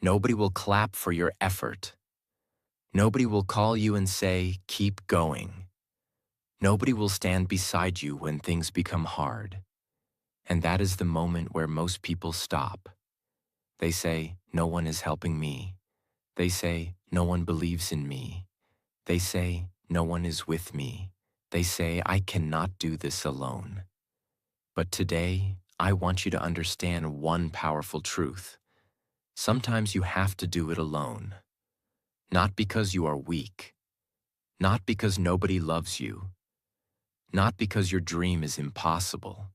Nobody will clap for your effort. Nobody will call you and say, keep going. Nobody will stand beside you when things become hard. And that is the moment where most people stop. They say, no one is helping me. They say, no one believes in me. They say, no one is with me. They say, I cannot do this alone. But today, I want you to understand one powerful truth. Sometimes you have to do it alone. Not because you are weak. Not because nobody loves you. Not because your dream is impossible.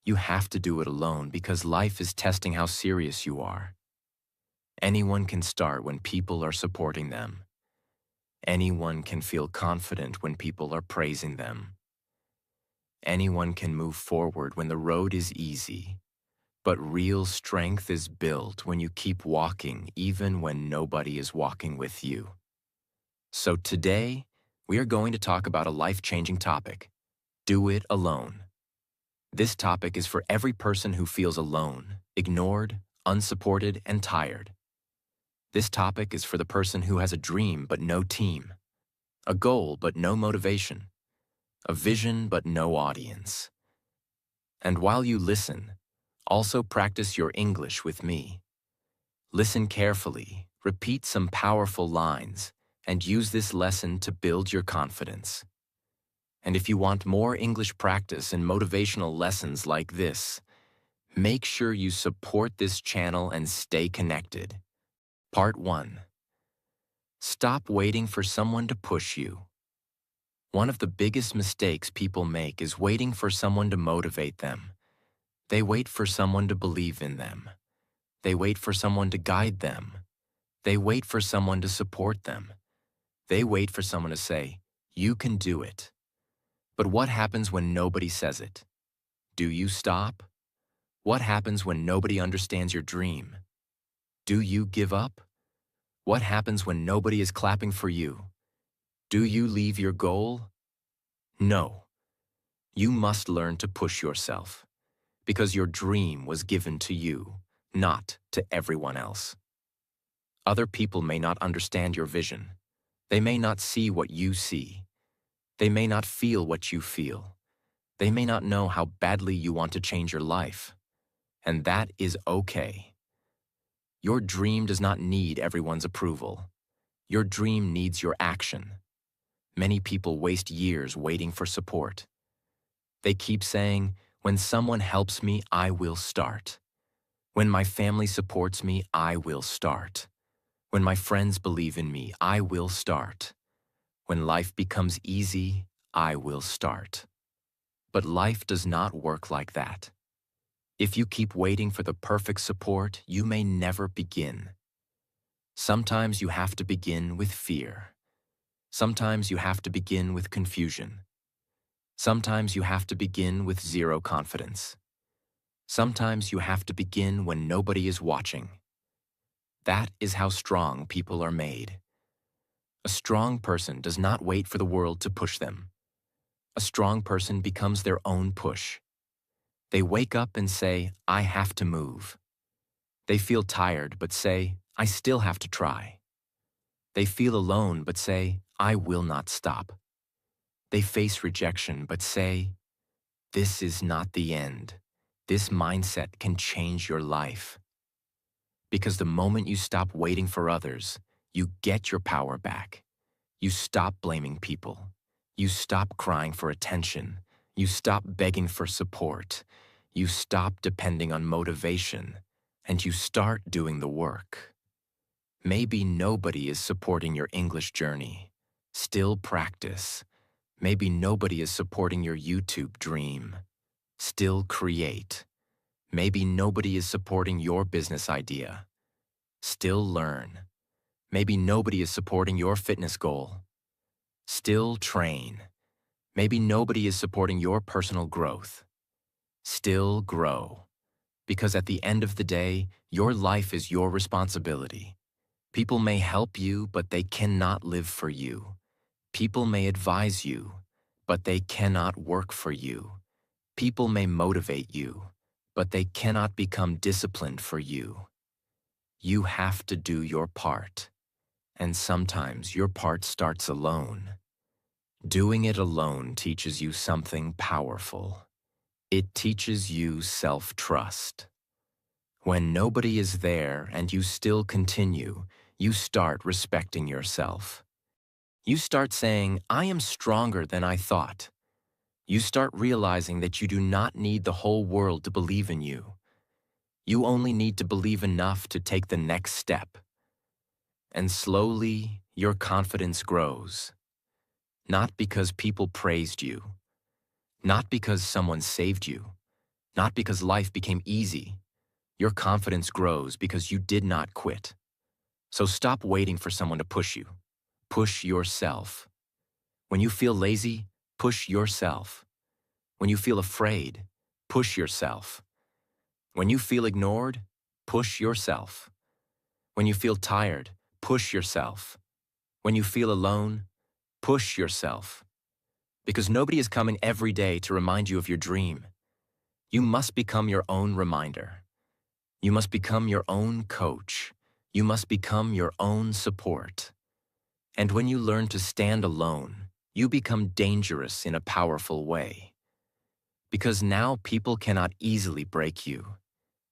You have to do it alone because life is testing how serious you are. Anyone can start when people are supporting them. Anyone can feel confident when people are praising them. Anyone can move forward when the road is easy. But real strength is built when you keep walking even when nobody is walking with you. So today, we are going to talk about a life-changing topic. Do it alone. This topic is for every person who feels alone, ignored, unsupported, and tired. This topic is for the person who has a dream but no team, a goal but no motivation, a vision but no audience. And while you listen, also practice your English with me. Listen carefully, repeat some powerful lines, and use this lesson to build your confidence. And if you want more English practice and motivational lessons like this, make sure you support this channel and stay connected. Part 1. Stop waiting for someone to push you. One of the biggest mistakes people make is waiting for someone to motivate them. They wait for someone to believe in them. They wait for someone to guide them. They wait for someone to support them. They wait for someone to say, you can do it. But what happens when nobody says it? Do you stop? What happens when nobody understands your dream? Do you give up? What happens when nobody is clapping for you? Do you leave your goal? No. You must learn to push yourself, because your dream was given to you, not to everyone else. Other people may not understand your vision. They may not see what you see. They may not feel what you feel. They may not know how badly you want to change your life. And that is okay. Your dream does not need everyone's approval. Your dream needs your action. Many people waste years waiting for support. They keep saying, when someone helps me, I will start. When my family supports me, I will start. When my friends believe in me, I will start. When life becomes easy, I will start. But life does not work like that. If you keep waiting for the perfect support, you may never begin. Sometimes you have to begin with fear. Sometimes you have to begin with confusion. Sometimes you have to begin with zero confidence. Sometimes you have to begin when nobody is watching. That is how strong people are made. A strong person does not wait for the world to push them. A strong person becomes their own push. They wake up and say, I have to move. They feel tired but say, I still have to try. They feel alone but say, I will not stop. They face rejection but say, this is not the end. This mindset can change your life. Because the moment you stop waiting for others, you get your power back. You stop blaming people. You stop crying for attention. You stop begging for support. You stop depending on motivation. And you start doing the work. Maybe nobody is supporting your English journey. Still practice. Maybe nobody is supporting your YouTube dream. Still create. Maybe nobody is supporting your business idea. Still learn. Maybe nobody is supporting your fitness goal. Still train. Maybe nobody is supporting your personal growth. Still grow. Because at the end of the day, your life is your responsibility. People may help you, but they cannot live for you. People may advise you, but they cannot work for you. People may motivate you, but they cannot become disciplined for you. You have to do your part. And sometimes your part starts alone. Doing it alone teaches you something powerful. It teaches you self-trust. When nobody is there and you still continue, you start respecting yourself. You start saying, I am stronger than I thought. You start realizing that you do not need the whole world to believe in you. You only need to believe enough to take the next step. And slowly, your confidence grows. Not because people praised you, not because someone saved you, not because life became easy. Your confidence grows because you did not quit. So stop waiting for someone to push you. Push yourself. When you feel lazy, push yourself. When you feel afraid, push yourself. When you feel ignored, push yourself. When you feel tired, push yourself. When you feel alone, push yourself. Because nobody is coming every day to remind you of your dream. You must become your own reminder. You must become your own coach. You must become your own support. And when you learn to stand alone, you become dangerous in a powerful way. Because now people cannot easily break you.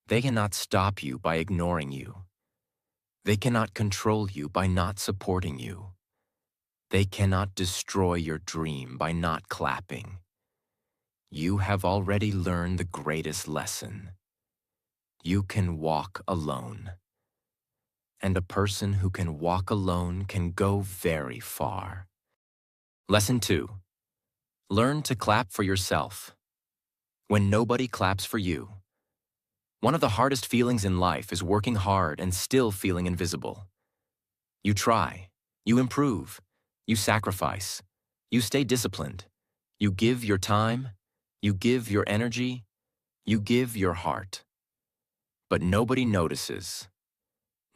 They cannot stop you by ignoring you. They cannot control you by not supporting you. They cannot destroy your dream by not clapping. You have already learned the greatest lesson. You can walk alone. And a person who can walk alone can go very far. Lesson 2. Learn to clap for yourself. When nobody claps for you. One of the hardest feelings in life is working hard and still feeling invisible. You try, you improve, you sacrifice, you stay disciplined, you give your time, you give your energy, you give your heart. But nobody notices.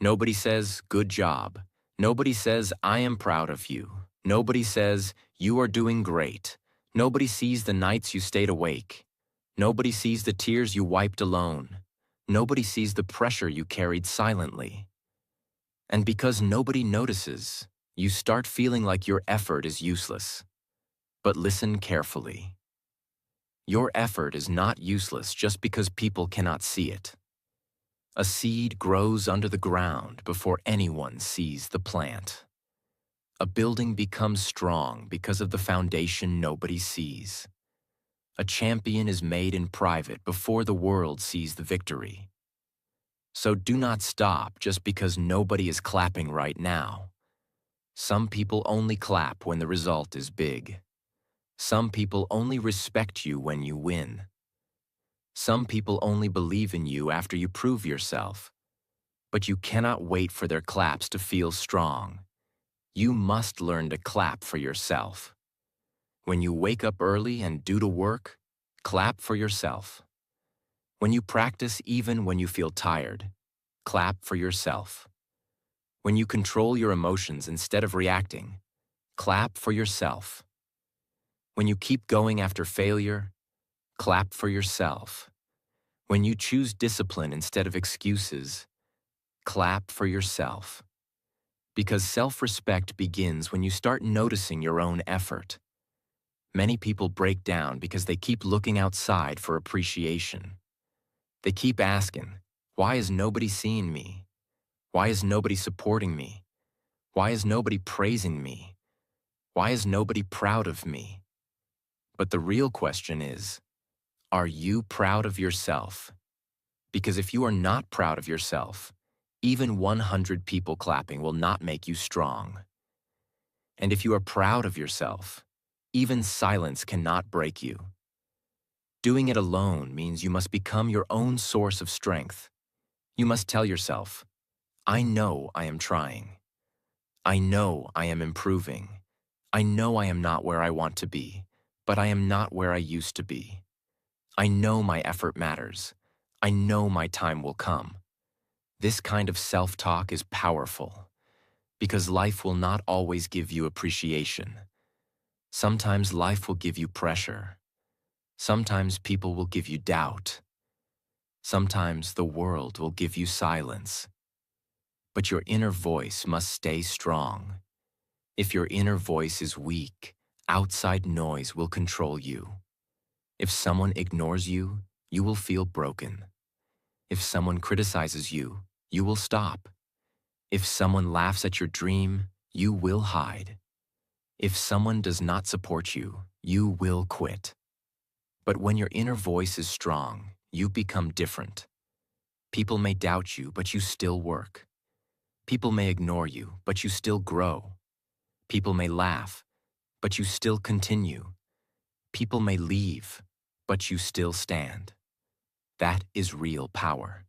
Nobody says, good job. Nobody says, I am proud of you. Nobody says, you are doing great. Nobody sees the nights you stayed awake. Nobody sees the tears you wiped alone. Nobody sees the pressure you carried silently. And because nobody notices, you start feeling like your effort is useless. But listen carefully. Your effort is not useless just because people cannot see it. A seed grows under the ground before anyone sees the plant. A building becomes strong because of the foundation nobody sees. A champion is made in private before the world sees the victory. So do not stop just because nobody is clapping right now. Some people only clap when the result is big. Some people only respect you when you win. Some people only believe in you after you prove yourself. But you cannot wait for their claps to feel strong. You must learn to clap for yourself. When you wake up early and do the work, clap for yourself. When you practice even when you feel tired, clap for yourself. When you control your emotions instead of reacting, clap for yourself. When you keep going after failure, clap for yourself. When you choose discipline instead of excuses, clap for yourself. Because self-respect begins when you start noticing your own effort. Many people break down because they keep looking outside for appreciation. They keep asking, why is nobody seeing me? Why is nobody supporting me? Why is nobody praising me? Why is nobody proud of me? But the real question is, are you proud of yourself? Because if you are not proud of yourself, even 100 people clapping will not make you strong. And if you are proud of yourself, even silence cannot break you. Doing it alone means you must become your own source of strength. You must tell yourself, I know I am trying. I know I am improving. I know I am not where I want to be, but I am not where I used to be. I know my effort matters. I know my time will come. This kind of self-talk is powerful because life will not always give you appreciation. Sometimes life will give you pressure. Sometimes people will give you doubt. Sometimes the world will give you silence. but your inner voice must stay strong. If your inner voice is weak, outside noise will control you. If someone ignores you, you will feel broken. If someone criticizes you, you will stop. If someone laughs at your dream, you will hide. If someone does not support you, you will quit. But when your inner voice is strong, you become different. People may doubt you, but you still work. People may ignore you, but you still grow. People may laugh, but you still continue. People may leave, but you still stand. That is real power.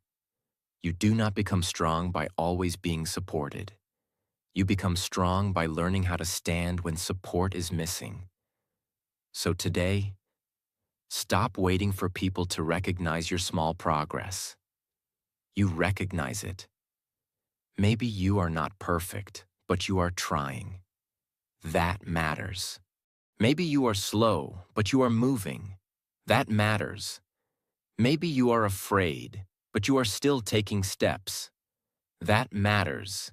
You do not become strong by always being supported. You become strong by learning how to stand when support is missing. So today, stop waiting for people to recognize your small progress. You recognize it. Maybe you are not perfect, but you are trying. That matters. Maybe you are slow, but you are moving. That matters. Maybe you are afraid, but you are still taking steps. That matters.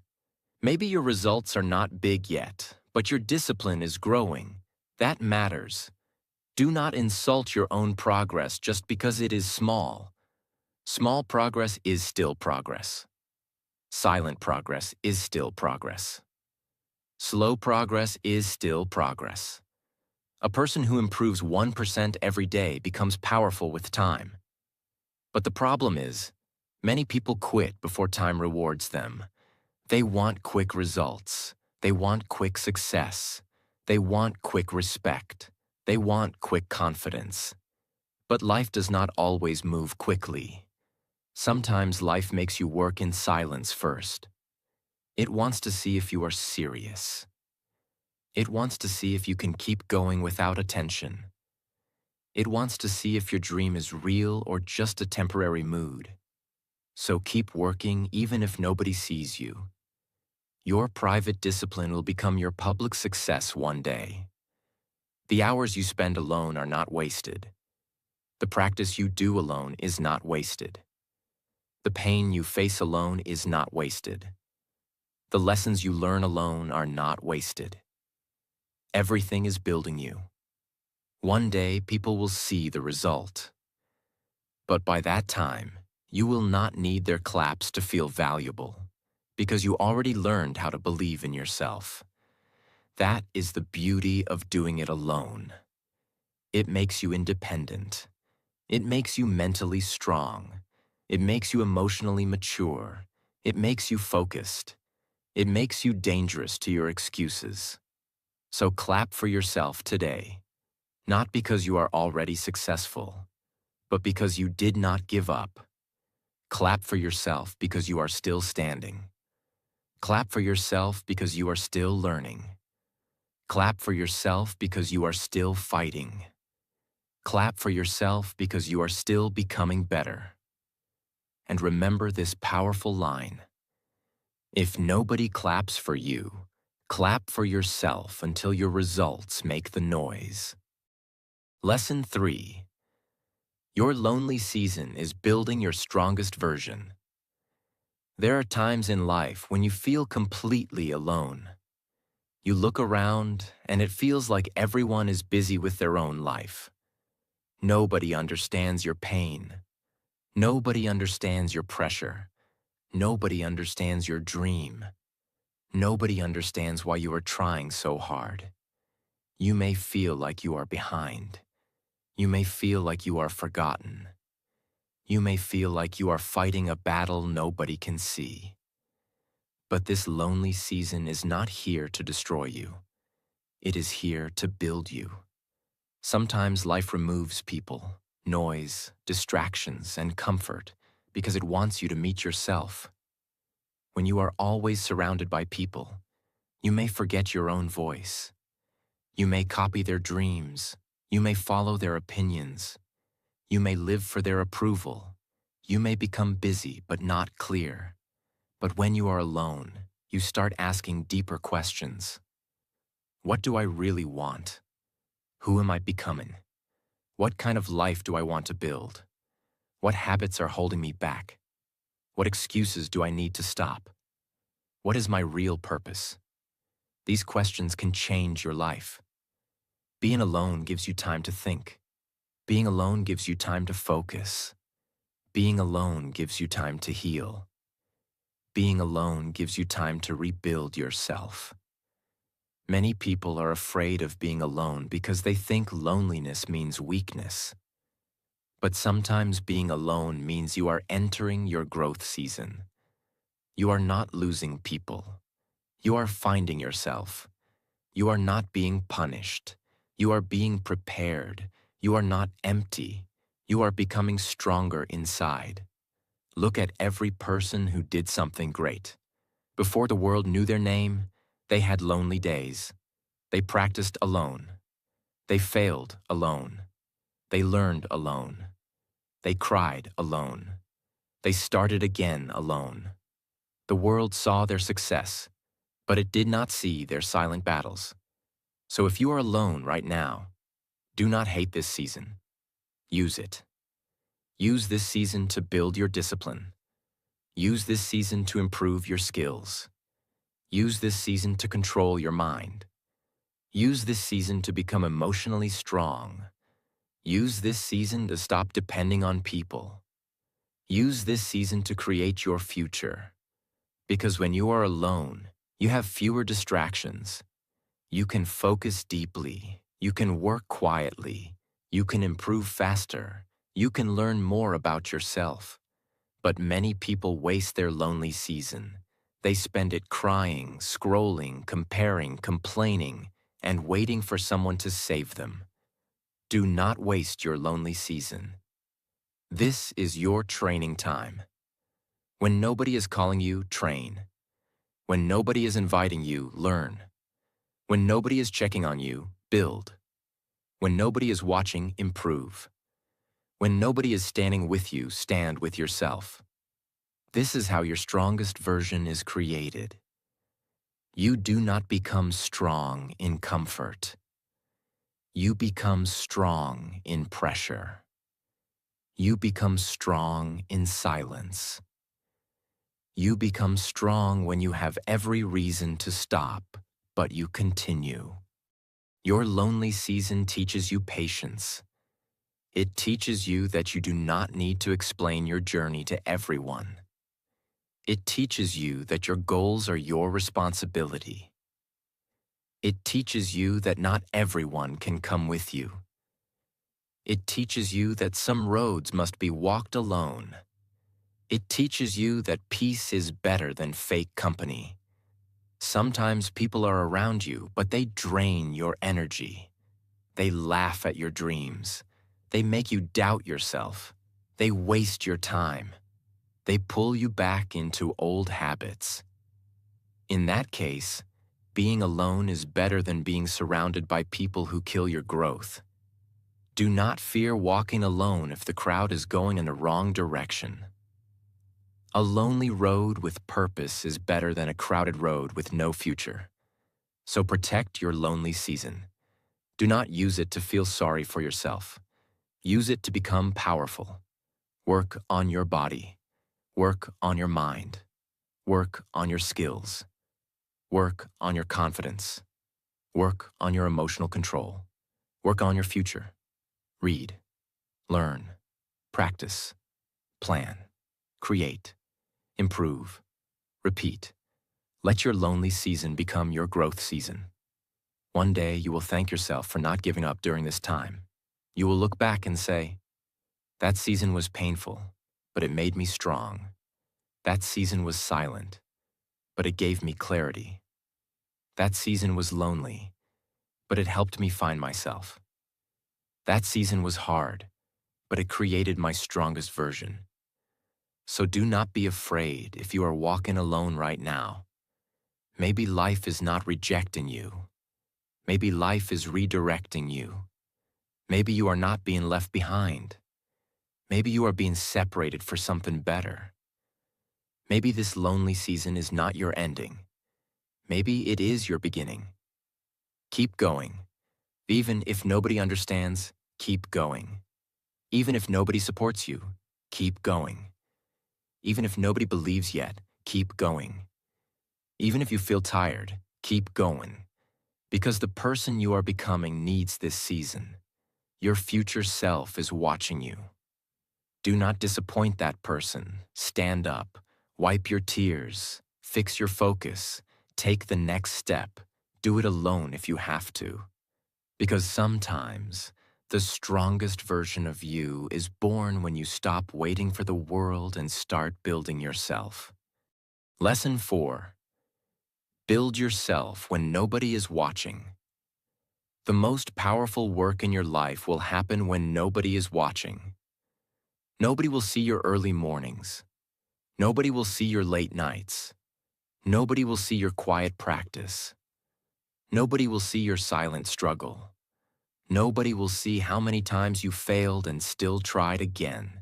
Maybe your results are not big yet, but your discipline is growing. That matters. Do not insult your own progress just because it is small. Small progress is still progress. Silent progress is still progress. Slow progress is still progress. A person who improves 1% every day becomes powerful with time. But the problem is, many people quit before time rewards them. They want quick results. They want quick success. They want quick respect. They want quick confidence. But life does not always move quickly. Sometimes life makes you work in silence first. It wants to see if you are serious. It wants to see if you can keep going without attention. It wants to see if your dream is real or just a temporary mood. So keep working even if nobody sees you. Your private discipline will become your public success one day. The hours you spend alone are not wasted. The practice you do alone is not wasted. The pain you face alone is not wasted. The lessons you learn alone are not wasted. Everything is building you. One day, people will see the result. But by that time, you will not need their claps to feel valuable, because you already learned how to believe in yourself. That is the beauty of doing it alone. It makes you independent. It makes you mentally strong. It makes you emotionally mature. It makes you focused. It makes you dangerous to your excuses. So clap for yourself today, not because you are already successful, but because you did not give up. Clap for yourself because you are still standing. Clap for yourself because you are still learning. Clap for yourself because you are still fighting. Clap for yourself because you are still becoming better. And remember this powerful line: if nobody claps for you, clap for yourself until your results make the noise. Lesson 3. Your lonely season is building your strongest version. There are times in life when you feel completely alone. You look around and it feels like everyone is busy with their own life. Nobody understands your pain. Nobody understands your pressure. Nobody understands your dream. Nobody understands why you are trying so hard. You may feel like you are behind. You may feel like you are forgotten. You may feel like you are fighting a battle nobody can see. But this lonely season is not here to destroy you. It is here to build you. Sometimes life removes people, noise, distractions, and comfort because it wants you to meet yourself. When you are always surrounded by people, you may forget your own voice. You may copy their dreams. You may follow their opinions. You may live for their approval. You may become busy but not clear. But when you are alone, you start asking deeper questions. What do I really want? Who am I becoming? What kind of life do I want to build? What habits are holding me back? What excuses do I need to stop? What is my real purpose? These questions can change your life. Being alone gives you time to think. Being alone gives you time to focus. Being alone gives you time to heal. Being alone gives you time to rebuild yourself. Many people are afraid of being alone because they think loneliness means weakness. But sometimes being alone means you are entering your growth season. You are not losing people. You are finding yourself. You are not being punished. You are being prepared. You are not empty. You are becoming stronger inside. Look at every person who did something great. Before the world knew their name, they had lonely days. They practiced alone. They failed alone. They learned alone. They cried alone. They started again alone. The world saw their success, but it did not see their silent battles. So if you are alone right now, do not hate this season. Use it. Use this season to build your discipline. Use this season to improve your skills. Use this season to control your mind. Use this season to become emotionally strong. Use this season to stop depending on people. Use this season to create your future. Because when you are alone, you have fewer distractions. You can focus deeply. You can work quietly. You can improve faster. You can learn more about yourself. But many people waste their lonely season. They spend it crying, scrolling, comparing, complaining, and waiting for someone to save them. Do not waste your lonely season. This is your training time. When nobody is calling you, train. When nobody is inviting you, learn. When nobody is checking on you, build. When nobody is watching, improve. When nobody is standing with you, stand with yourself. This is how your strongest version is created. You do not become strong in comfort. You become strong in pressure. You become strong in silence. You become strong when you have every reason to stop, but you continue. Your lonely season teaches you patience. It teaches you that you do not need to explain your journey to everyone. It teaches you that your goals are your responsibility. It teaches you that not everyone can come with you. It teaches you that some roads must be walked alone. It teaches you that peace is better than fake company. Sometimes people are around you, but they drain your energy. They laugh at your dreams. They make you doubt yourself. They waste your time. They pull you back into old habits. In that case, being alone is better than being surrounded by people who kill your growth. Do not fear walking alone if the crowd is going in the wrong direction. A lonely road with purpose is better than a crowded road with no future. So protect your lonely season. Do not use it to feel sorry for yourself. Use it to become powerful. Work on your body. Work on your mind. Work on your skills. Work on your confidence. Work on your emotional control. Work on your future. Read. Learn. Practice. Plan. Create. Improve. Repeat. Let your lonely season become your growth season. One day you will thank yourself for not giving up during this time. You will look back and say, "That season was painful, but it made me strong. That season was silent, but it gave me clarity. That season was lonely, but it helped me find myself. That season was hard, but it created my strongest version." So do not be afraid if you are walking alone right now. Maybe life is not rejecting you. Maybe life is redirecting you. Maybe you are not being left behind. Maybe you are being separated for something better. Maybe this lonely season is not your ending. Maybe it is your beginning. Keep going. Even if nobody understands, keep going. Even if nobody supports you, keep going. Even if nobody believes yet, keep going. Even if you feel tired, keep going. Because the person you are becoming needs this season. Your future self is watching you. Do not disappoint that person. Stand up. Wipe your tears. Fix your focus. Take the next step. Do it alone if you have to. Because sometimes, the strongest version of you is born when you stop waiting for the world and start building yourself. Lesson 4. Build yourself when nobody is watching. The most powerful work in your life will happen when nobody is watching. Nobody will see your early mornings. Nobody will see your late nights. Nobody will see your quiet practice. Nobody will see your silent struggle. Nobody will see how many times you failed and still tried again.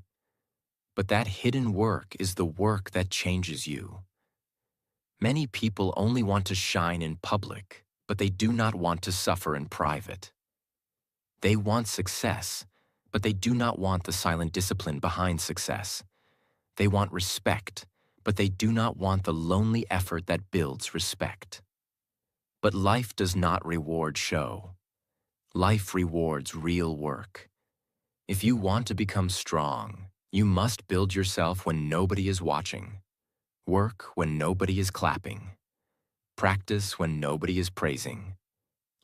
But that hidden work is the work that changes you. Many people only want to shine in public, but they do not want to suffer in private. They want success, but they do not want the silent discipline behind success. They want respect, but they do not want the lonely effort that builds respect. But life does not reward show. Life rewards real work. If you want to become strong, you must build yourself when nobody is watching. Work when nobody is clapping. Practice when nobody is praising.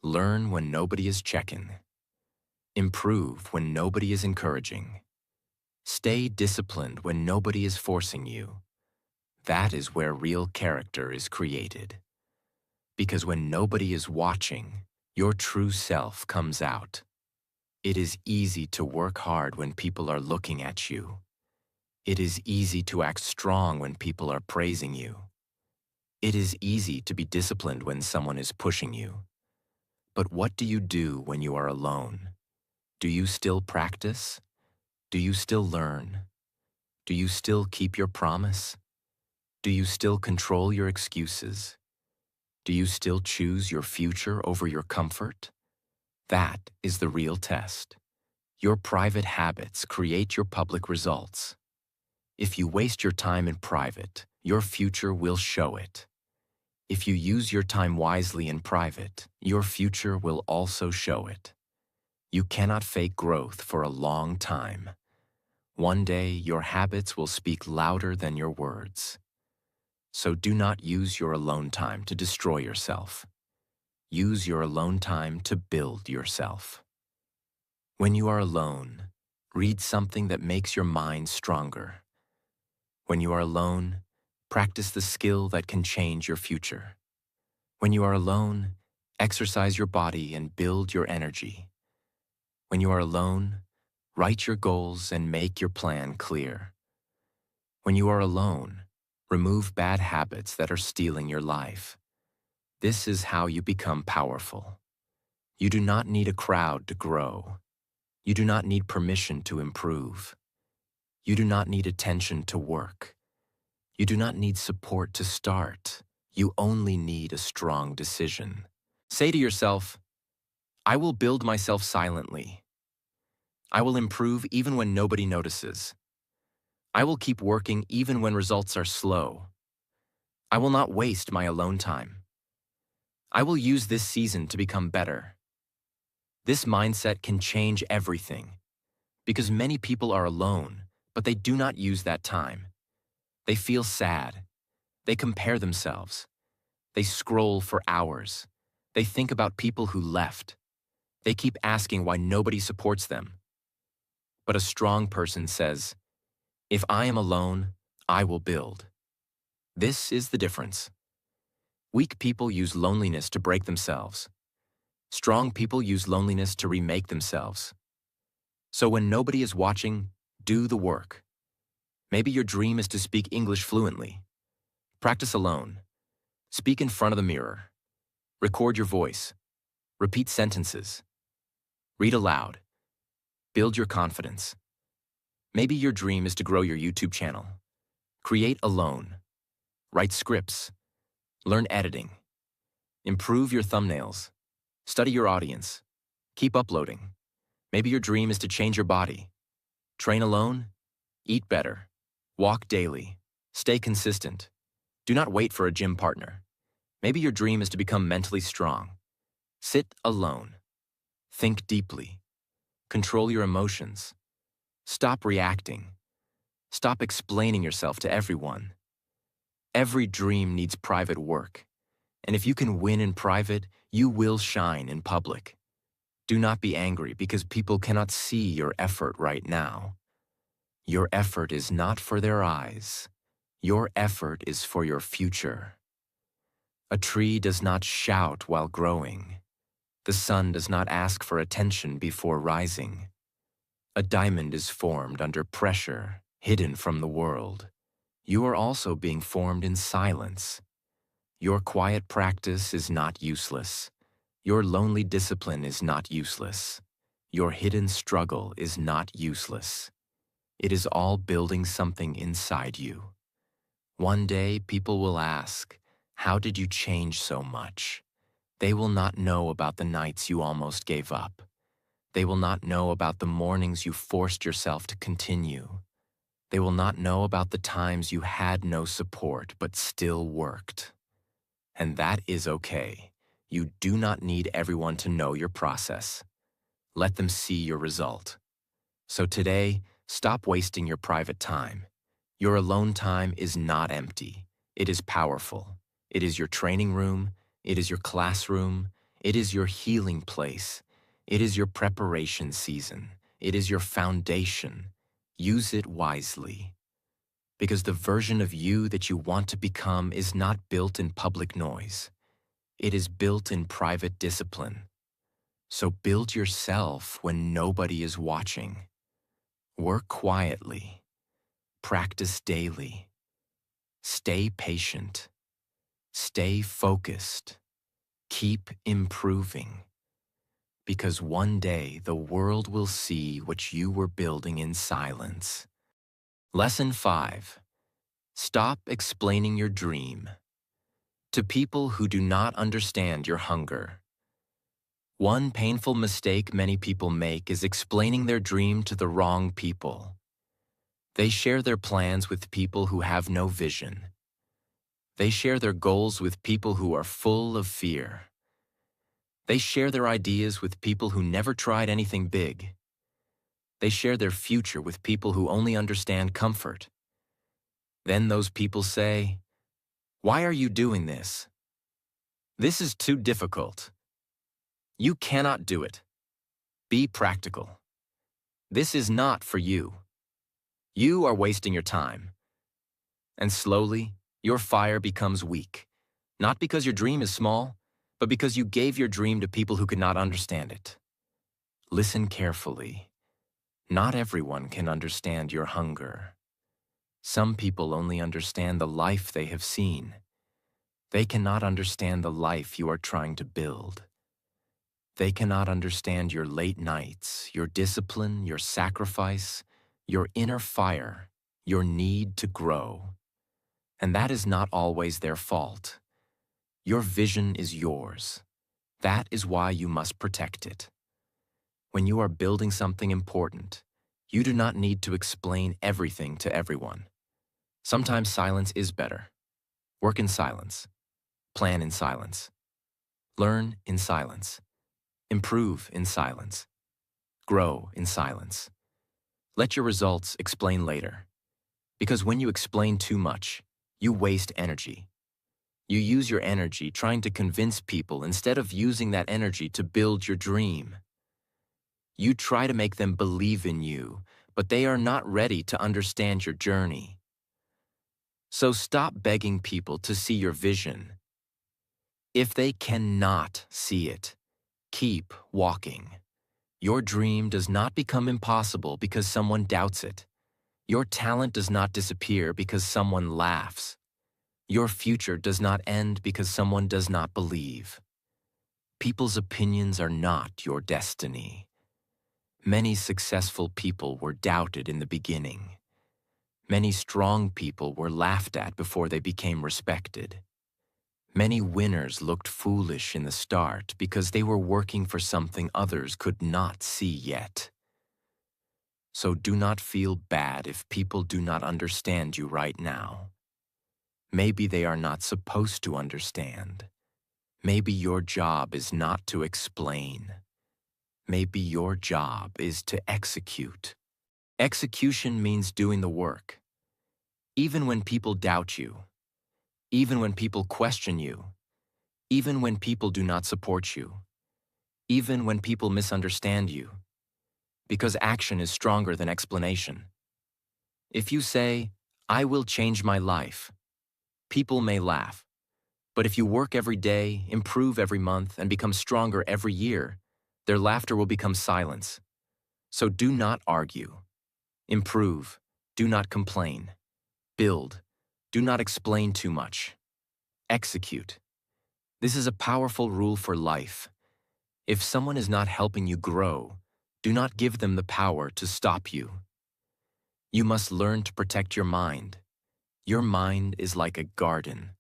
Learn when nobody is checking. Improve when nobody is encouraging. Stay disciplined when nobody is forcing you. That is where real character is created. Because when nobody is watching, your true self comes out. It is easy to work hard when people are looking at you. It is easy to act strong when people are praising you. It is easy to be disciplined when someone is pushing you. But what do you do when you are alone? Do you still practice? Do you still learn? Do you still keep your promise? Do you still control your excuses? Do you still choose your future over your comfort? That is the real test. Your private habits create your public results. If you waste your time in private, your future will show it. If you use your time wisely in private, your future will also show it. You cannot fake growth for a long time. One day, your habits will speak louder than your words. So do not use your alone time to destroy yourself. Use your alone time to build yourself. When you are alone, read something that makes your mind stronger. When you are alone, practice the skill that can change your future. When you are alone, exercise your body and build your energy. When you are alone, write your goals and make your plan clear. When you are alone, remove bad habits that are stealing your life. This is how you become powerful. You do not need a crowd to grow. You do not need permission to improve. You do not need attention to work. You do not need support to start. You only need a strong decision. Say to yourself, I will build myself silently. I will improve even when nobody notices. I will keep working even when results are slow. I will not waste my alone time. I will use this season to become better. This mindset can change everything, because many people are alone, but they do not use that time. They feel sad. They compare themselves. They scroll for hours. They think about people who left. They keep asking why nobody supports them. But a strong person says, if I am alone, I will build. This is the difference. Weak people use loneliness to break themselves. Strong people use loneliness to remake themselves. So when nobody is watching, do the work. Maybe your dream is to speak English fluently. Practice alone. Speak in front of the mirror. Record your voice. Repeat sentences. Read aloud. Build your confidence. Maybe your dream is to grow your YouTube channel. Create alone. Write scripts. Learn editing. Improve your thumbnails. Study your audience. Keep uploading. Maybe your dream is to change your body. Train alone. Eat better. Walk daily. Stay consistent. Do not wait for a gym partner. Maybe your dream is to become mentally strong. Sit alone. Think deeply. Control your emotions. Stop reacting. Stop explaining yourself to everyone. Every dream needs private work, and if you can win in private, you will shine in public. Do not be angry because people cannot see your effort right now. Your effort is not for their eyes. Your effort is for your future. A tree does not shout while growing. The sun does not ask for attention before rising. A diamond is formed under pressure, hidden from the world. You are also being formed in silence. Your quiet practice is not useless. Your lonely discipline is not useless. Your hidden struggle is not useless. It is all building something inside you. One day, people will ask, "How did you change so much?" They will not know about the nights you almost gave up. They will not know about the mornings you forced yourself to continue. They will not know about the times you had no support but still worked. And that is okay. You do not need everyone to know your process. Let them see your result. So today, stop wasting your private time. Your alone time is not empty. It is powerful. It is your training room. It is your classroom. It is your healing place. It is your preparation season. It is your foundation. Use it wisely. Because the version of you that you want to become is not built in public noise. It is built in private discipline. So build yourself when nobody is watching. Work quietly. Practice daily. Stay patient. Stay focused. Keep improving. Because one day the world will see what you were building in silence. Lesson 5. Stop explaining your dream. To people who do not understand your hunger. One painful mistake many people make is explaining their dream to the wrong people. They share their plans with people who have no vision. They share their goals with people who are full of fear. They share their ideas with people who never tried anything big. They share their future with people who only understand comfort. Then those people say, "Why are you doing this? This is too difficult. You cannot do it. Be practical. This is not for you. You are wasting your time." And slowly, your fire becomes weak, not because your dream is small, but because you gave your dream to people who could not understand it. Listen carefully. Not everyone can understand your hunger. Some people only understand the life they have seen. They cannot understand the life you are trying to build. They cannot understand your late nights, your discipline, your sacrifice, your inner fire, your need to grow. And that is not always their fault. Your vision is yours. That is why you must protect it. When you are building something important, you do not need to explain everything to everyone. Sometimes silence is better. Work in silence. Plan in silence. Learn in silence. Improve in silence. Grow in silence. Let your results explain later. Because when you explain too much, you waste energy. You use your energy trying to convince people instead of using that energy to build your dream. You try to make them believe in you, but they are not ready to understand your journey. So stop begging people to see your vision. If they cannot see it, keep walking. Your dream does not become impossible because someone doubts it. Your talent does not disappear because someone laughs. Your future does not end because someone does not believe. People's opinions are not your destiny. Many successful people were doubted in the beginning. Many strong people were laughed at before they became respected. Many winners looked foolish in the start because they were working for something others could not see yet. So do not feel bad if people do not understand you right now. Maybe they are not supposed to understand. Maybe your job is not to explain. Maybe your job is to execute. Execution means doing the work. Even when people doubt you, even when people question you, even when people do not support you, even when people misunderstand you, because action is stronger than explanation. If you say, "I will change my life," people may laugh. But if you work every day, improve every month, and become stronger every year, their laughter will become silence. So do not argue. Improve. Do not complain. Build. Do not explain too much. Execute. This is a powerful rule for life. If someone is not helping you grow, do not give them the power to stop you. You must learn to protect your mind. Your mind is like a garden.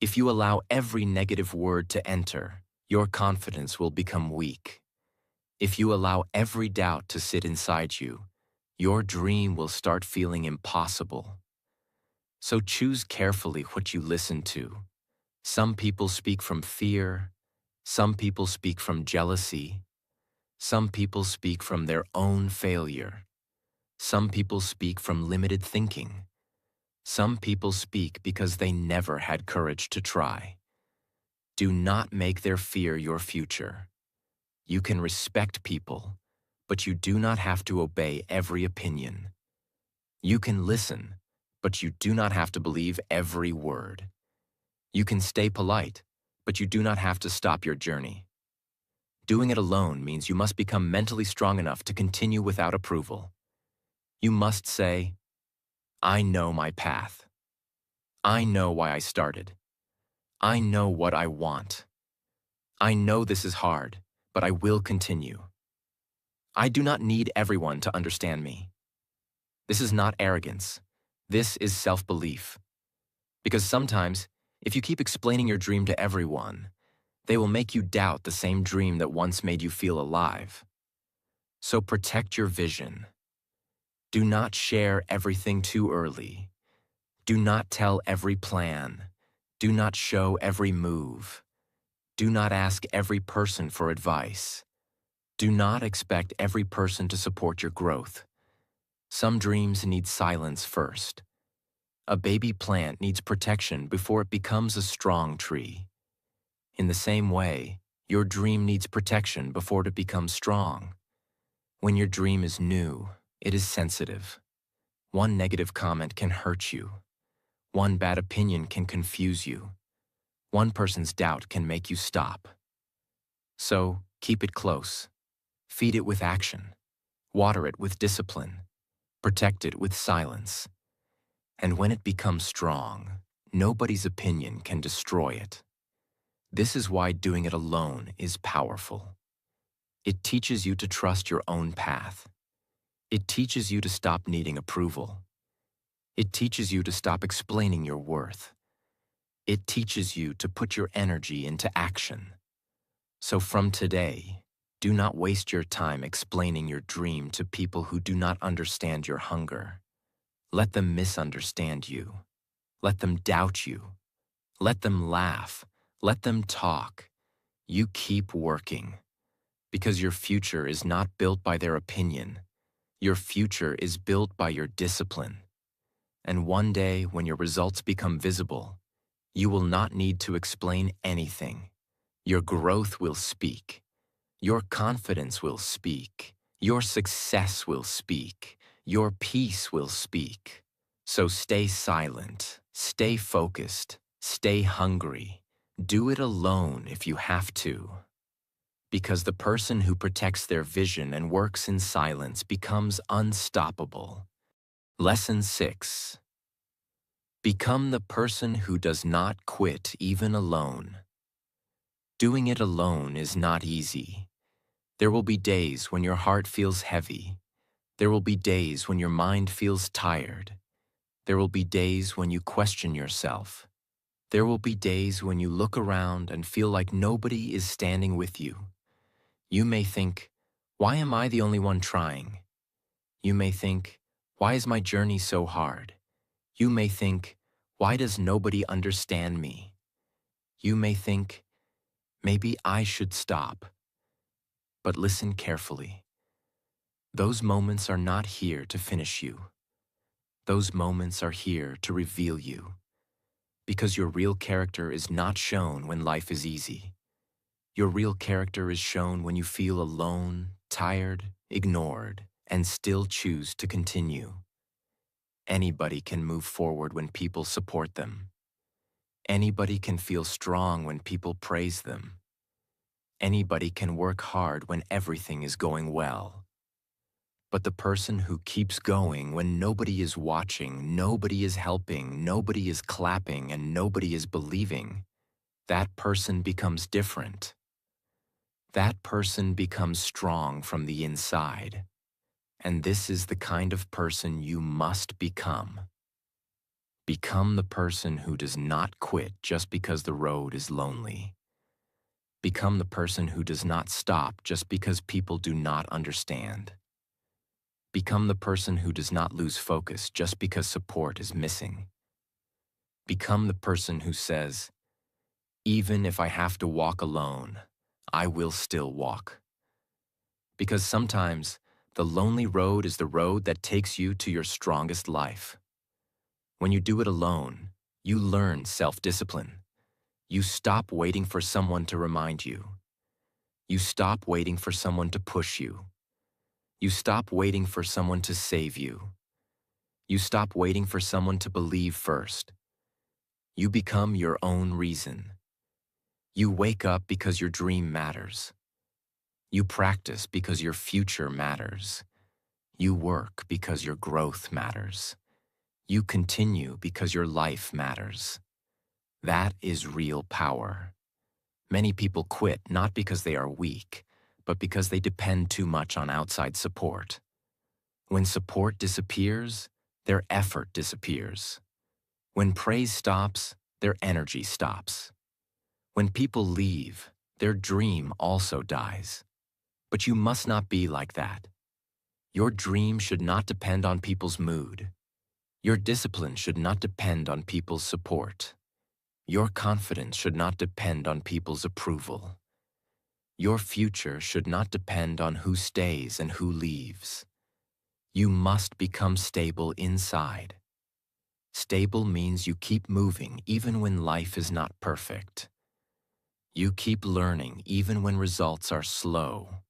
If you allow every negative word to enter, your confidence will become weak. If you allow every doubt to sit inside you, your dream will start feeling impossible. So choose carefully what you listen to. Some people speak from fear. Some people speak from jealousy. Some people speak from their own failure. Some people speak from limited thinking. Some people speak because they never had courage to try. Do not make their fear your future. You can respect people, but you do not have to obey every opinion. You can listen, but you do not have to believe every word. You can stay polite, but you do not have to stop your journey. Doing it alone means you must become mentally strong enough to continue without approval. You must say, "I know my path. I know why I started. I know what I want. I know this is hard, but I will continue. I do not need everyone to understand me." This is not arrogance. This is self-belief. Because sometimes, if you keep explaining your dream to everyone, they will make you doubt the same dream that once made you feel alive. So protect your vision. Do not share everything too early. Do not tell every plan. Do not show every move. Do not ask every person for advice. Do not expect every person to support your growth. Some dreams need silence first. A baby plant needs protection before it becomes a strong tree. In the same way, your dream needs protection before it becomes strong. When your dream is new, it is sensitive. One negative comment can hurt you. One bad opinion can confuse you. One person's doubt can make you stop. So, keep it close. Feed it with action. Water it with discipline. Protect it with silence. And when it becomes strong, nobody's opinion can destroy it. This is why doing it alone is powerful. It teaches you to trust your own path. It teaches you to stop needing approval. It teaches you to stop explaining your worth. It teaches you to put your energy into action. So from today, do not waste your time explaining your dream to people who do not understand your hunger. Let them misunderstand you. Let them doubt you. Let them laugh. Let them talk. You keep working. Because your future is not built by their opinion. Your future is built by your discipline. And one day, when your results become visible, you will not need to explain anything. Your growth will speak. Your confidence will speak. Your success will speak. Your peace will speak. So stay silent. Stay focused. Stay hungry. Do it alone if you have to. Because the person who protects their vision and works in silence becomes unstoppable. Lesson 6. Become the person who does not quit even alone. Doing it alone is not easy. There will be days when your heart feels heavy. There will be days when your mind feels tired. There will be days when you question yourself. There will be days when you look around and feel like nobody is standing with you. You may think, "Why am I the only one trying?" You may think, "Why is my journey so hard?" You may think, "Why does nobody understand me?" You may think, Maybe I should stop. But listen carefully. Those moments are not here to finish you. Those moments are here to reveal you. Because your real character is not shown when life is easy. Your real character is shown when you feel alone, tired, ignored, and still choose to continue. Anybody can move forward when people support them. Anybody can feel strong when people praise them. Anybody can work hard when everything is going well. But the person who keeps going when nobody is watching, nobody is helping, nobody is clapping, and nobody is believing, that person becomes different. That person becomes strong from the inside. And this is the kind of person you must become. Become the person who does not quit just because the road is lonely. Become the person who does not stop just because people do not understand. Become the person who does not lose focus just because support is missing. Become the person who says, even if I have to walk alone, I will still walk. Because sometimes, the lonely road is the road that takes you to your strongest life. When you do it alone, you learn self-discipline. You stop waiting for someone to remind you. You stop waiting for someone to push you. You stop waiting for someone to save you. You stop waiting for someone to believe first. You become your own reason. You wake up because your dream matters. You practice because your future matters. You work because your growth matters. You continue because your life matters. That is real power. Many people quit not because they are weak, but because they depend too much on outside support. When support disappears, their effort disappears. When praise stops, their energy stops. When people leave, their dream also dies. But you must not be like that. Your dream should not depend on people's mood. Your discipline should not depend on people's support. Your confidence should not depend on people's approval. Your future should not depend on who stays and who leaves. You must become stable inside. Stable means you keep moving even when life is not perfect. You keep learning even when results are slow.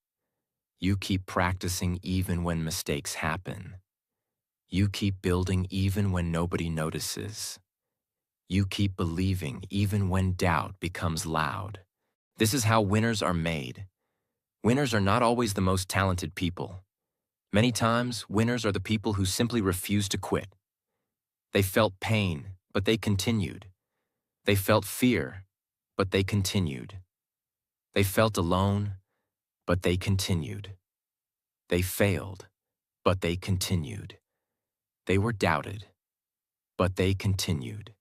You keep practicing even when mistakes happen. You keep building even when nobody notices. You keep believing even when doubt becomes loud. This is how winners are made. Winners are not always the most talented people. Many times, winners are the people who simply refuse to quit. They felt pain, but they continued. They felt fear, but they continued. They felt alone, but they continued. They failed, but they continued. They were doubted, but they continued.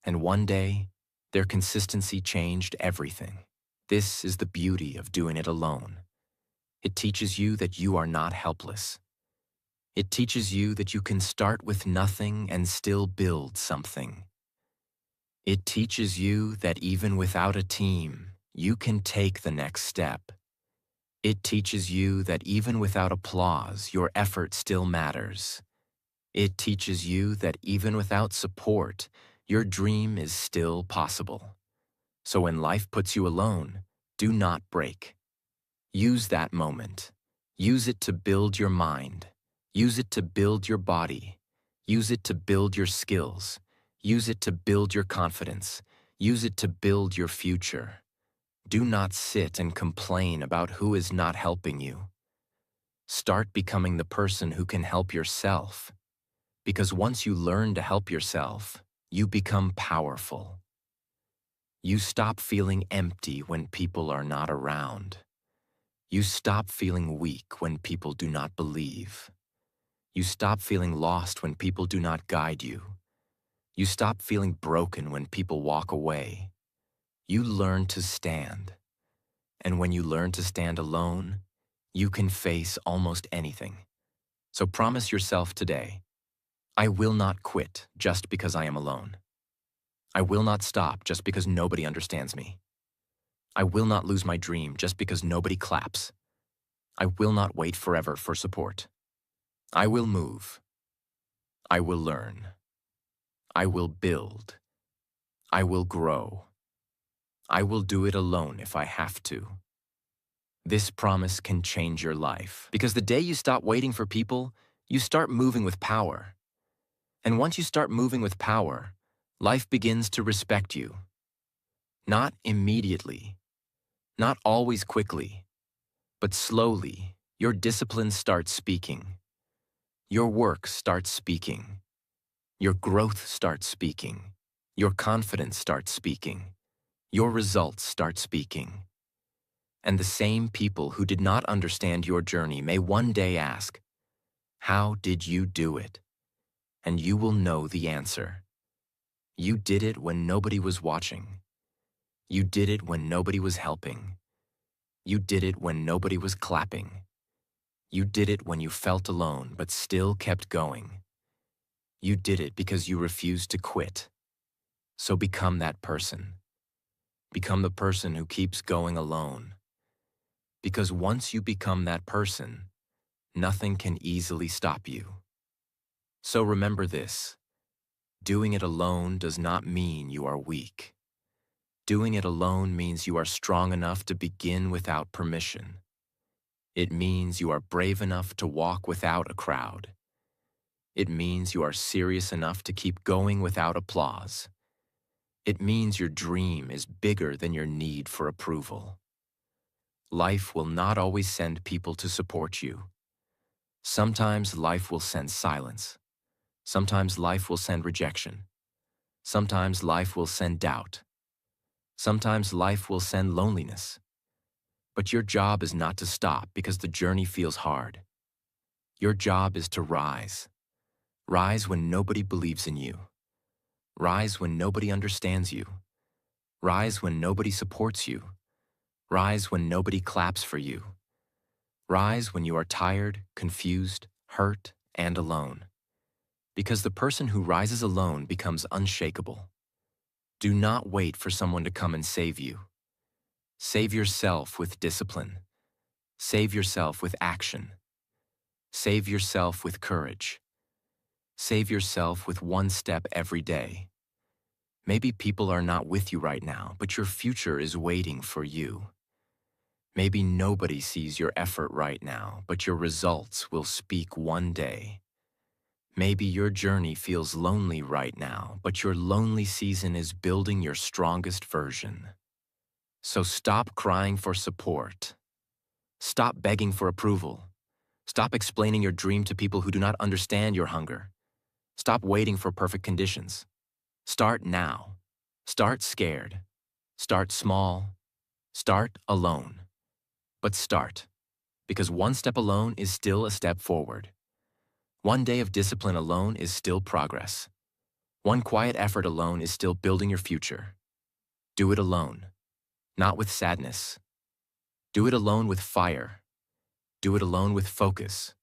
And one day, their consistency changed everything. This is the beauty of doing it alone. It teaches you that you are not helpless. It teaches you that you can start with nothing and still build something. It teaches you that even without a team, you can take the next step. It teaches you that even without applause, your effort still matters. It teaches you that even without support, your dream is still possible. So when life puts you alone, do not break. Use that moment. Use it to build your mind. Use it to build your body. Use it to build your skills. Use it to build your confidence. Use it to build your future. Do not sit and complain about who is not helping you. Start becoming the person who can help yourself. Because once you learn to help yourself, you become powerful. You stop feeling empty when people are not around. You stop feeling weak when people do not believe. You stop feeling lost when people do not guide you. You stop feeling broken when people walk away. You learn to stand. And when you learn to stand alone, you can face almost anything. So promise yourself today, I will not quit just because I am alone. I will not stop just because nobody understands me. I will not lose my dream just because nobody claps. I will not wait forever for support. I will move. I will learn. I will build. I will grow. I will do it alone if I have to. This promise can change your life. Because the day you stop waiting for people, you start moving with power. And once you start moving with power, life begins to respect you. Not immediately, not always quickly, but slowly, your discipline starts speaking. Your work starts speaking. Your growth starts speaking. Your confidence starts speaking. Your results start speaking. And the same people who did not understand your journey may one day ask, "How did you do it?" And you will know the answer. You did it when nobody was watching. You did it when nobody was helping. You did it when nobody was clapping. You did it when you felt alone but still kept going. You did it because you refused to quit. So become that person. Become the person who keeps going alone. Because once you become that person, nothing can easily stop you. So remember this: doing it alone does not mean you are weak. Doing it alone means you are strong enough to begin without permission. It means you are brave enough to walk without a crowd. It means you are serious enough to keep going without applause. It means your dream is bigger than your need for approval. Life will not always send people to support you. Sometimes life will send silence. Sometimes life will send rejection. Sometimes life will send doubt. Sometimes life will send loneliness. But your job is not to stop because the journey feels hard. Your job is to rise. Rise when nobody believes in you. Rise when nobody understands you. Rise when nobody supports you. Rise when nobody claps for you. Rise when you are tired, confused, hurt, and alone. Because the person who rises alone becomes unshakable. Do not wait for someone to come and save you. Save yourself with discipline. Save yourself with action. Save yourself with courage. Save yourself with one step every day. Maybe people are not with you right now, but your future is waiting for you. Maybe nobody sees your effort right now, but your results will speak one day. Maybe your journey feels lonely right now, but your lonely season is building your strongest version. So stop crying for support. Stop begging for approval. Stop explaining your dream to people who do not understand your hunger. Stop waiting for perfect conditions. Start now. Start scared. Start small. Start alone. But start, because one step alone is still a step forward. One day of discipline alone is still progress. One quiet effort alone is still building your future. Do it alone, not with sadness. Do it alone with fire. Do it alone with focus.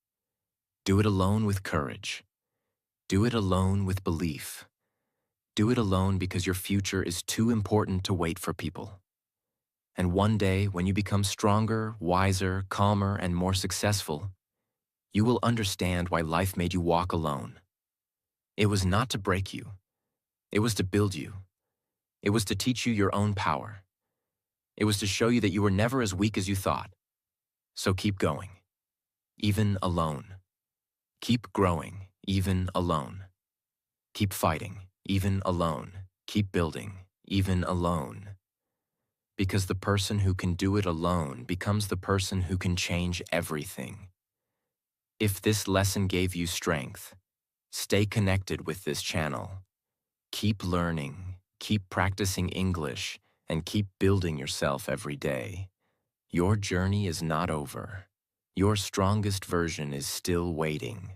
Do it alone with courage. Do it alone with belief. Do it alone because your future is too important to wait for people. And one day, when you become stronger, wiser, calmer, and more successful, you will understand why life made you walk alone. It was not to break you. It was to build you. It was to teach you your own power. It was to show you that you were never as weak as you thought. So keep going, even alone. Keep growing, even alone. Keep fighting, even alone. Keep building, even alone. Because the person who can do it alone becomes the person who can change everything. If this lesson gave you strength, stay connected with this channel. Keep learning, keep practicing English, and keep building yourself every day. Your journey is not over. Your strongest version is still waiting.